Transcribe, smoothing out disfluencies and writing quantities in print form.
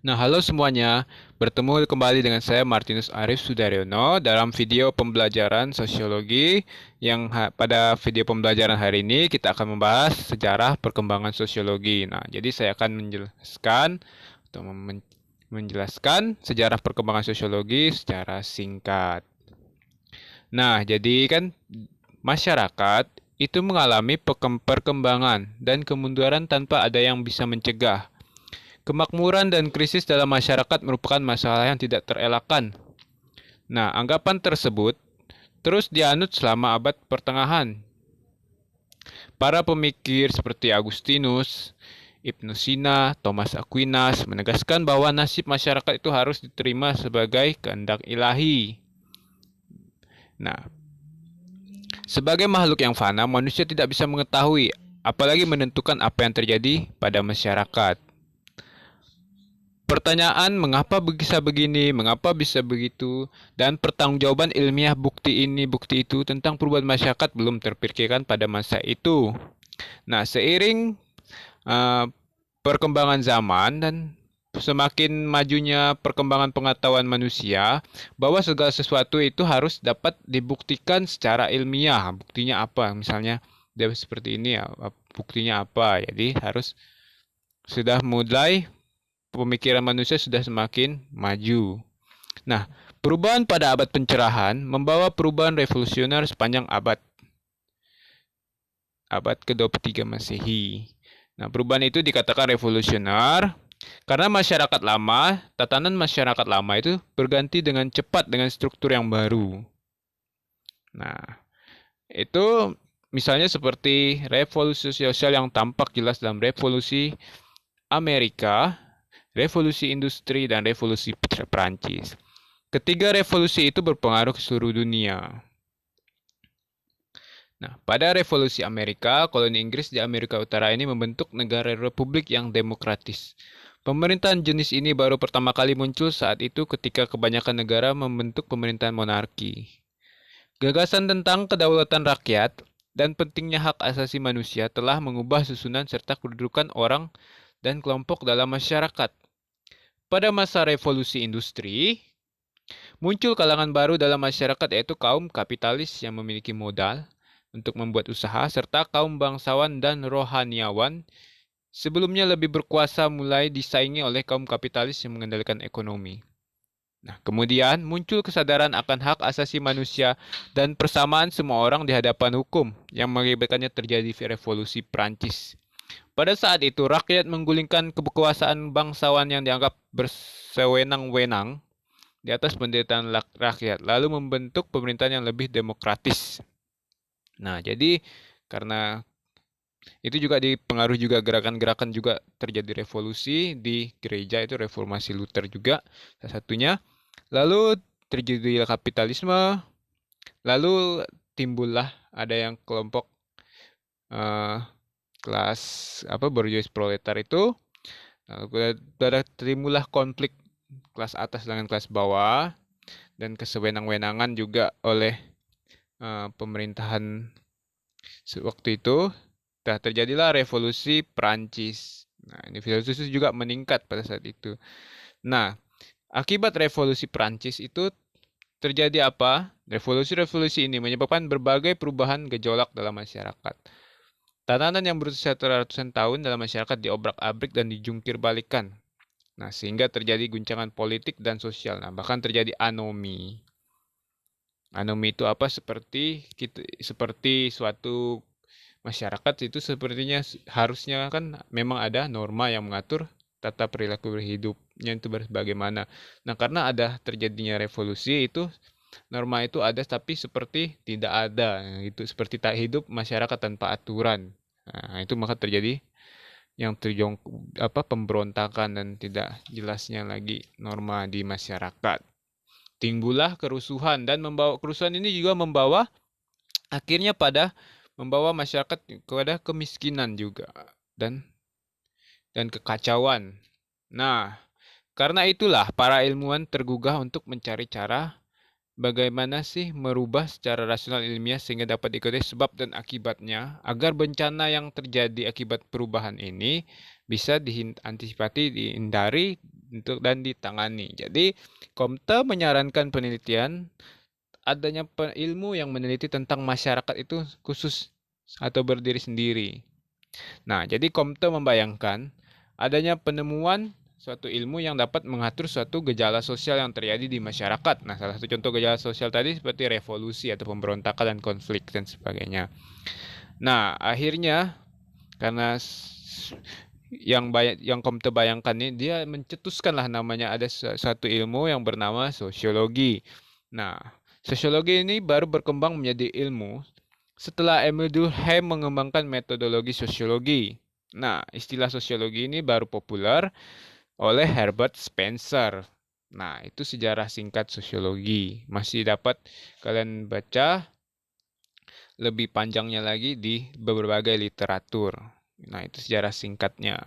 Nah, halo semuanya. Bertemu kembali dengan saya Martinus Arif Sudaryono dalam video pembelajaran sosiologi yang pada video pembelajaran hari ini kita akan membahas sejarah perkembangan sosiologi. Nah, jadi saya akan menjelaskan atau menjelaskan sejarah perkembangan sosiologi secara singkat. Nah, jadi kan masyarakat itu mengalami perkembangan dan kemunduran tanpa ada yang bisa mencegah. Kemakmuran dan krisis dalam masyarakat merupakan masalah yang tidak terelakkan. Nah, anggapan tersebut terus dianut selama abad pertengahan. Para pemikir seperti Agustinus, Ibnu Sina, Thomas Aquinas menegaskan bahwa nasib masyarakat itu harus diterima sebagai kehendak ilahi. Nah, sebagai makhluk yang fana, manusia tidak bisa mengetahui, apalagi menentukan apa yang terjadi pada masyarakat. Pertanyaan mengapa bisa begini, mengapa bisa begitu, dan pertanggungjawaban ilmiah bukti ini, bukti itu tentang perubahan masyarakat belum terpikirkan pada masa itu. Nah, seiring uh, perkembangan zaman dan semakin majunya perkembangan pengetahuan manusia, bahwa segala sesuatu itu harus dapat dibuktikan secara ilmiah. Buktinya apa? Misalnya dia seperti ini ya, buktinya apa? Jadi harus sudah mulai pemikiran manusia sudah semakin maju. Nah, perubahan pada abad pencerahan membawa perubahan revolusioner sepanjang abad ke-23 Masehi. Nah, perubahan itu dikatakan revolusioner karena masyarakat lama, tatanan masyarakat lama itu berganti dengan cepat dengan struktur yang baru. Nah, itu misalnya seperti revolusi sosial yang tampak jelas dalam revolusi Amerika, revolusi industri, dan revolusi Perancis. Ketiga revolusi itu berpengaruh ke seluruh dunia. Nah, pada revolusi Amerika, koloni Inggris di Amerika Utara ini membentuk negara republik yang demokratis. Pemerintahan jenis ini baru pertama kali muncul saat itu ketika kebanyakan negara membentuk pemerintahan monarki. Gagasan tentang kedaulatan rakyat dan pentingnya hak asasi manusia telah mengubah susunan serta kedudukan orang dan kelompok dalam masyarakat. Pada masa revolusi industri, muncul kalangan baru dalam masyarakat yaitu kaum kapitalis yang memiliki modal untuk membuat usaha serta kaum bangsawan dan rohaniawan sebelumnya lebih berkuasa mulai disaingi oleh kaum kapitalis yang mengendalikan ekonomi. Nah, kemudian muncul kesadaran akan hak asasi manusia dan persamaan semua orang di hadapan hukum yang mengakibatkannya terjadi revolusi Prancis. Pada saat itu, rakyat menggulingkan kekuasaan bangsawan yang dianggap bersewenang-wenang di atas penderitaan rakyat, lalu membentuk pemerintahan yang lebih demokratis. Nah, jadi karena itu juga dipengaruhi juga gerakan-gerakan juga terjadi revolusi di gereja itu reformasi Luther juga salah satunya. Lalu terjadi kapitalisme, lalu timbullah ada yang kelompok eh, kelas apa borjuis proletar itu. Timbullah konflik kelas atas dengan kelas bawah dan kesewenang-wenangan juga oleh pemerintahan waktu itu. Nah, terjadilah revolusi Prancis. Nah, ini revolusi juga meningkat pada saat itu. Nah, akibat revolusi Prancis itu terjadi apa? Revolusi-revolusi ini menyebabkan berbagai perubahan gejolak dalam masyarakat. Tatanan yang berusia ratusan tahun dalam masyarakat diobrak-abrik dan dijungkir balikan. Nah, sehingga terjadi guncangan politik dan sosial. Nah, bahkan terjadi anomi. Anomi itu apa? Seperti suatu masyarakat itu sepertinya harusnya kan memang ada norma yang mengatur tata perilaku berhidupnya itu bagaimana. Nah, karena ada terjadinya revolusi itu norma itu ada tapi seperti tidak ada. Nah, itu seperti tak hidup masyarakat tanpa aturan. Nah, itu maka terjadi yang pemberontakan dan tidak jelasnya lagi norma di masyarakat. Timbullah kerusuhan dan kerusuhan ini juga akhirnya membawa masyarakat kepada kemiskinan juga dan kekacauan. Nah, karena itulah para ilmuwan tergugah untuk mencari cara bagaimana sih merubah secara rasional ilmiah sehingga dapat diikuti sebab dan akibatnya agar bencana yang terjadi akibat perubahan ini bisa diantisipasi, dihindari dan ditangani. Jadi, Comte menyarankan penelitian adanya ilmu yang meneliti tentang masyarakat itu khusus atau berdiri sendiri. Nah, jadi Comte membayangkan adanya penemuan suatu ilmu yang dapat mengatur suatu gejala sosial yang terjadi di masyarakat. Nah, salah satu contoh gejala sosial tadi seperti revolusi atau pemberontakan dan konflik dan sebagainya. Nah, akhirnya karena yang Comte bayangkan ini, dia mencetuskanlah namanya ada suatu ilmu yang bernama sosiologi. Nah, sosiologi ini baru berkembang menjadi ilmu setelah Emile Durkheim mengembangkan metodologi sosiologi. Nah, istilah sosiologi ini baru populer oleh Herbert Spencer. Nah, itu sejarah singkat sosiologi. Masih dapat kalian baca lebih panjangnya lagi di berbagai literatur. Nah, itu sejarah singkatnya.